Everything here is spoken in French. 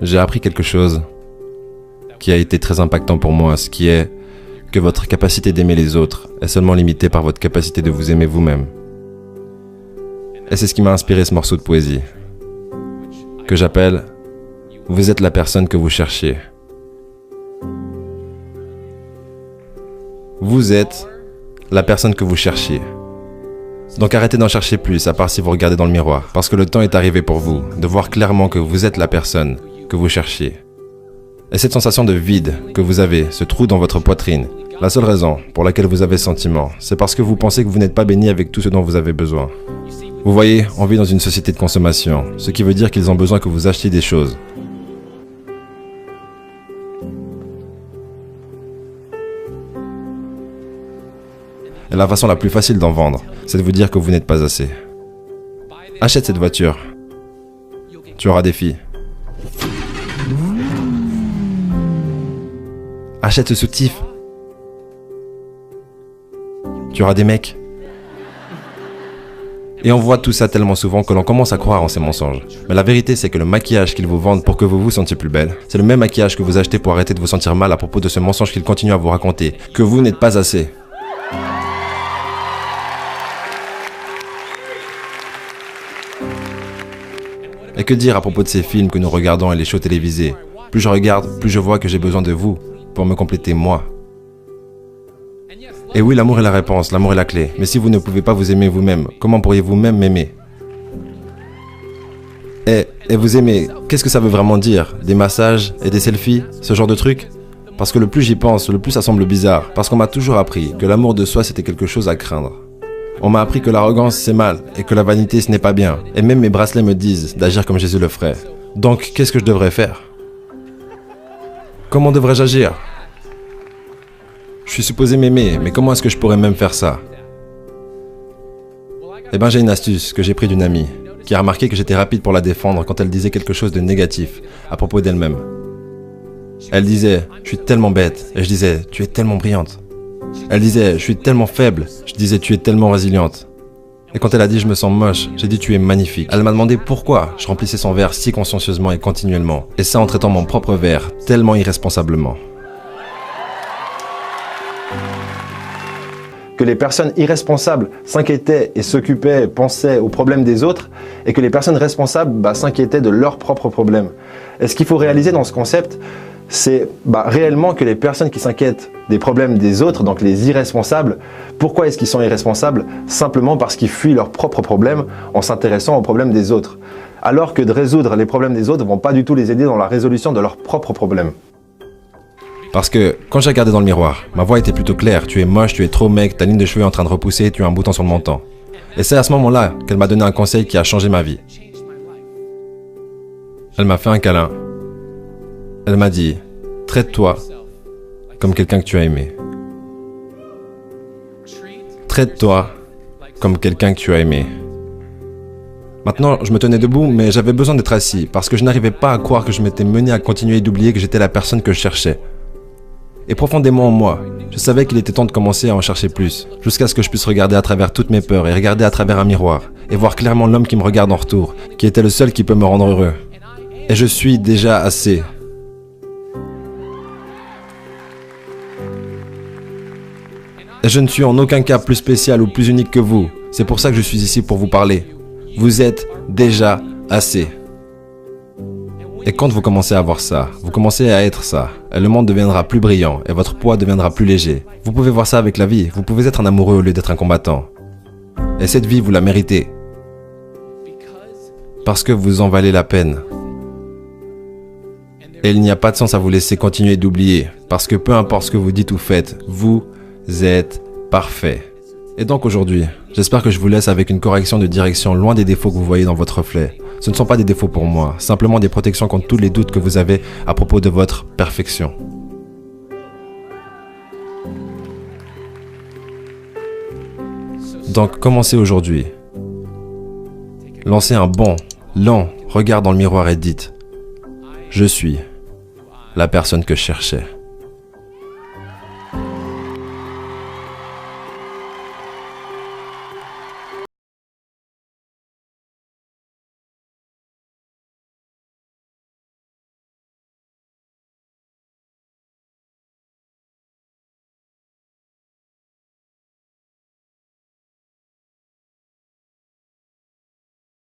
J'ai appris quelque chose qui a été très impactant pour moi, ce qui est que votre capacité d'aimer les autres est seulement limitée par votre capacité de vous aimer vous-même. Et c'est ce qui m'a inspiré ce morceau de poésie, que j'appelle « Vous êtes la personne que vous cherchiez ». Vous êtes la personne que vous cherchiez. Donc arrêtez d'en chercher plus, à part si vous regardez dans le miroir, parce que le temps est arrivé pour vous de voir clairement que vous êtes la personne que vous cherchiez. Et cette sensation de vide que vous avez, ce trou dans votre poitrine, la seule raison pour laquelle vous avez ce sentiment, c'est parce que vous pensez que vous n'êtes pas béni avec tout ce dont vous avez besoin. Vous voyez, on vit dans une société de consommation, ce qui veut dire qu'ils ont besoin que vous achetiez des choses. Et la façon la plus facile d'en vendre, c'est de vous dire que vous n'êtes pas assez. Achète cette voiture. Tu auras des filles. Achète ce soutif. Tu auras des mecs. Et on voit tout ça tellement souvent que l'on commence à croire en ces mensonges. Mais la vérité, c'est que le maquillage qu'ils vous vendent pour que vous vous sentiez plus belle, c'est le même maquillage que vous achetez pour arrêter de vous sentir mal à propos de ce mensonge qu'ils continuent à vous raconter, que vous n'êtes pas assez. Et que dire à propos de ces films que nous regardons et les shows télévisés? Plus je regarde, plus je vois que j'ai besoin de vous pour me compléter moi. Et oui, l'amour est la réponse, l'amour est la clé. Mais si vous ne pouvez pas vous aimer vous-même, comment pourriez-vous même m'aimer? Et vous aimer, qu'est-ce que ça veut vraiment dire? Des massages et des selfies? Ce genre de trucs? Parce que le plus j'y pense, le plus ça semble bizarre. Parce qu'on m'a toujours appris que l'amour de soi c'était quelque chose à craindre. On m'a appris que l'arrogance c'est mal et que la vanité ce n'est pas bien. Et même mes bracelets me disent d'agir comme Jésus le ferait. Donc qu'est-ce que je devrais faire? Comment devrais-je agir? Je suis supposé m'aimer, mais comment est-ce que je pourrais même faire ça? Eh ben j'ai une astuce que j'ai pris d'une amie, qui a remarqué que j'étais rapide pour la défendre quand elle disait quelque chose de négatif à propos d'elle-même. Elle disait « Je suis tellement bête » et je disais « Tu es tellement brillante ». Elle disait « Je suis tellement faible », je disais « Tu es tellement résiliente ». Et quand elle a dit « Je me sens moche », j'ai dit « Tu es magnifique ». Elle m'a demandé pourquoi je remplissais son verre si consciencieusement et continuellement, et ça en traitant mon propre verre tellement irresponsablement. Que les personnes irresponsables s'inquiétaient et s'occupaient, pensaient aux problèmes des autres, et que les personnes responsables s'inquiétaient de leurs propres problèmes. Et ce qu'il faut réaliser dans ce concept, c'est réellement que les personnes qui s'inquiètent des problèmes des autres, donc les irresponsables, pourquoi est-ce qu'ils sont irresponsables? Simplement parce qu'ils fuient leurs propres problèmes en s'intéressant aux problèmes des autres. Alors que de résoudre les problèmes des autres ne vont pas du tout les aider dans la résolution de leurs propres problèmes. Parce que, quand j'ai regardé dans le miroir, ma voix était plutôt claire. Tu es moche, tu es trop mec, ta ligne de cheveux est en train de repousser, tu as un bouton sur le menton. Et c'est à ce moment-là qu'elle m'a donné un conseil qui a changé ma vie. Elle m'a fait un câlin. Elle m'a dit, traite-toi comme quelqu'un que tu as aimé. Traite-toi comme quelqu'un que tu as aimé. Maintenant, je me tenais debout, mais j'avais besoin d'être assis, parce que je n'arrivais pas à croire que je m'étais mené à continuer d'oublier que j'étais la personne que je cherchais. Et profondément en moi, je savais qu'il était temps de commencer à en chercher plus, jusqu'à ce que je puisse regarder à travers toutes mes peurs et regarder à travers un miroir, et voir clairement l'homme qui me regarde en retour, qui était le seul qui peut me rendre heureux. Et je suis déjà assez. Et je ne suis en aucun cas plus spécial ou plus unique que vous. C'est pour ça que je suis ici pour vous parler. Vous êtes déjà assez. Et quand vous commencez à voir ça, vous commencez à être ça, et le monde deviendra plus brillant, et votre poids deviendra plus léger. Vous pouvez voir ça avec la vie, vous pouvez être un amoureux au lieu d'être un combattant. Et cette vie, vous la méritez. Parce que vous en valez la peine. Et il n'y a pas de sens à vous laisser continuer d'oublier, parce que peu importe ce que vous dites ou faites, vous êtes parfait. Et donc aujourd'hui, j'espère que je vous laisse avec une correction de direction loin des défauts que vous voyez dans votre reflet. Ce ne sont pas des défauts pour moi, simplement des protections contre tous les doutes que vous avez à propos de votre perfection. Donc commencez aujourd'hui. Lancez un bon, lent regard dans le miroir et dites « Je suis la personne que je cherchais ».